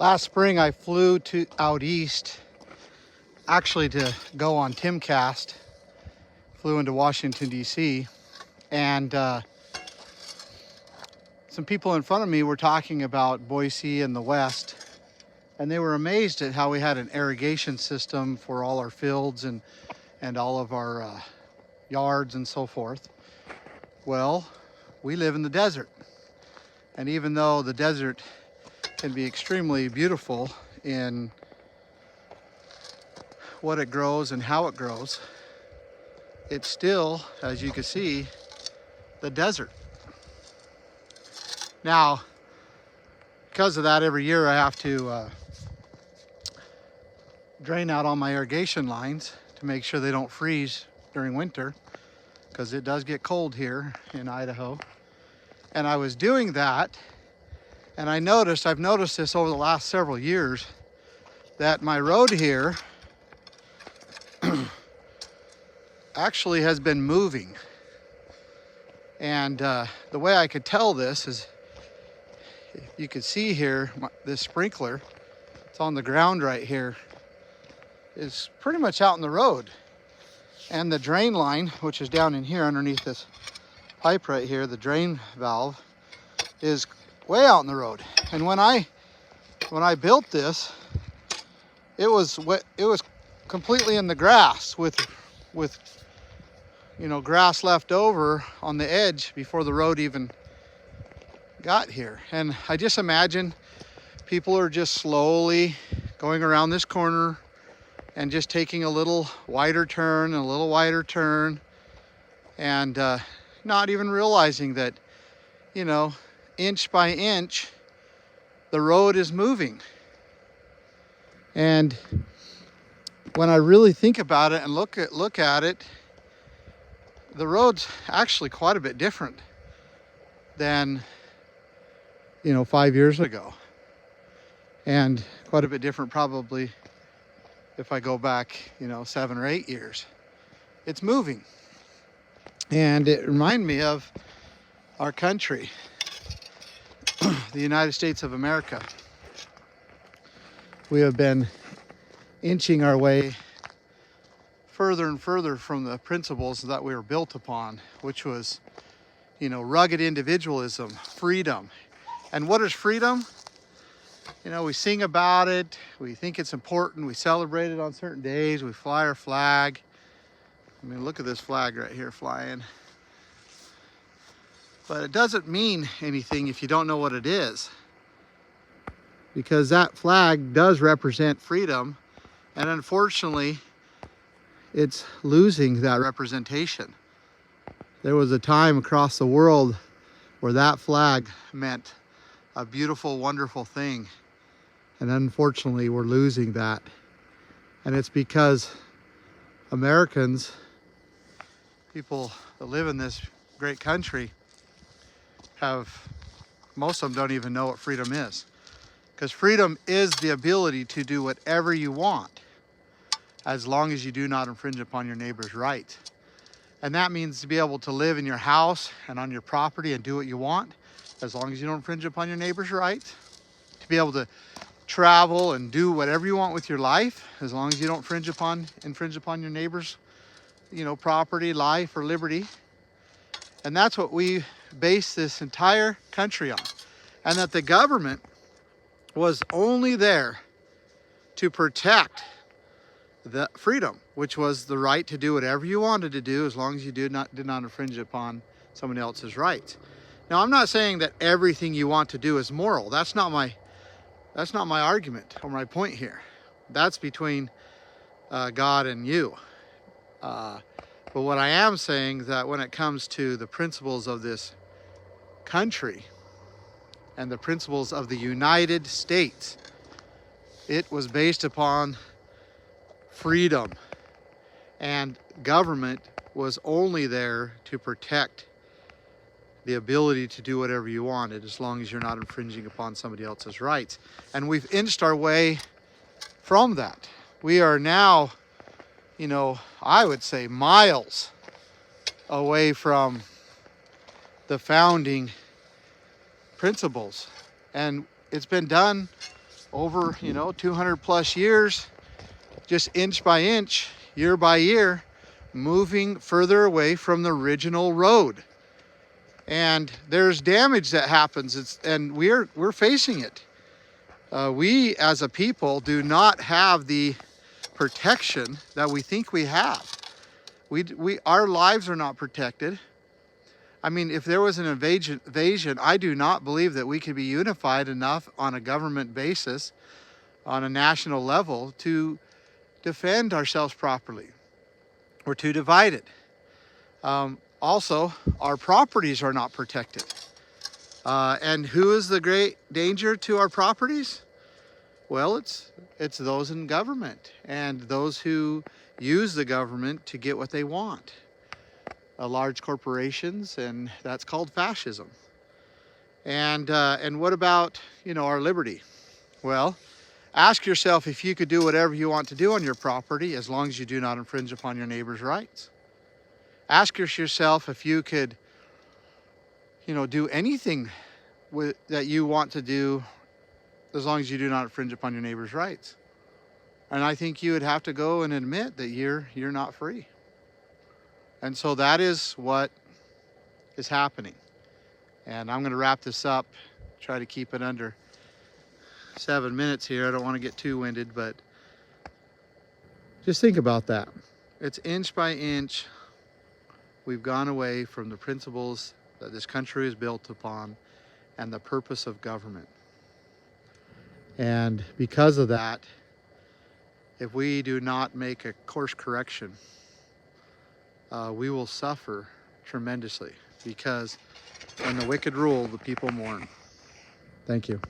Last spring I flew out east, actually to go on Timcast. Flew into Washington, D.C. and some people in front of me were talking about Boise and the West, and they were amazed at how we had an irrigation system for all our fields and all of our yards and so forth. Well, we live in the desert, and even though the desert can be extremely beautiful in what it grows and how it grows, it's still, as you can see, the desert. Now, because of that, every year I have to drain out all my irrigation lines to make sure they don't freeze during winter, because it does get cold here in Idaho. And I was doing that, and I've noticed this over the last several years, that my road here actually has been moving. And the way I could tell this is, you can see here, this sprinkler, it's on the ground right here, is pretty much out in the road. And the drain line, which is down in here underneath this pipe right here, the drain valve, is way out in the road. And when I built this, it was completely in the grass with grass left over on the edge before the road even got here. And I just imagine people are just slowly going around this corner and just taking a little wider turn and a little wider turn, and not even realizing that, inch by inch, the road is moving. And when I really think about it and look at it, the road's actually quite a bit different than 5 years ago, and quite a bit different probably if I go back 7 or 8 years. It's moving, and it reminded me of our country, the United States of America. We have been inching our way further and further from the principles that we were built upon, which was, rugged individualism, freedom. And what is freedom? We sing about it, we think it's important, we celebrate it on certain days, we fly our flag. I mean, look at this flag right here flying. But it doesn't mean anything if you don't know what it is, because that flag does represent freedom, and unfortunately, it's losing that representation. There was a time across the world where that flag meant a beautiful, wonderful thing. And unfortunately, we're losing that. And it's because Americans, people that live in this great country, most of them don't even know what freedom is. Because freedom is the ability to do whatever you want, as long as you do not infringe upon your neighbor's rights. And that means to be able to live in your house and on your property and do what you want, as long as you don't infringe upon your neighbor's rights. To be able to travel and do whatever you want with your life, as long as you don't infringe upon your neighbor's, property, life, or liberty. And that's what we base this entire country on. And that the government was only there to protect the freedom, which was the right to do whatever you wanted to do, as long as you did not infringe upon someone else's rights. Now, I'm not saying that everything you want to do is moral. That's not my argument or my point here. That's between God and you. But what I am saying is that when it comes to the principles of this country and the principles of the United States, it was based upon freedom, and government was only there to protect the ability to do whatever you wanted, as long as you're not infringing upon somebody else's rights. And we've inched our way from that. We are now, I would say miles away from the founding principles. And it's been done over, you know, 200 plus years, just inch by inch, year by year, moving further away from the original road. And there's damage that happens, and we're facing it. We as a people do not have the protection that we think we have. Our lives are not protected. I mean, if there was an invasion, I do not believe that we could be unified enough on a government basis, on a national level, to defend ourselves properly or to divide it. Also, our properties are not protected. And who is the great danger to our properties? Well, it's those in government and those who use the government to get what they want. Large corporations, and that's called fascism. And what about, you know, our liberty? Well, ask yourself if you could do whatever you want to do on your property as long as you do not infringe upon your neighbor's rights. Ask yourself if you could, you know, do anything that you want to do as long as you do not infringe upon your neighbor's rights. And I think you would have to go and admit that you're not free. And so that is what is happening. And I'm going to wrap this up, try to keep it under 7 minutes here. I don't want to get too winded, but just think about that. It's inch by inch. We've gone away from the principles that this country is built upon and the purpose of government. And because of that, if we do not make a course correction, we will suffer tremendously, because when the wicked rule, the people mourn. Thank you.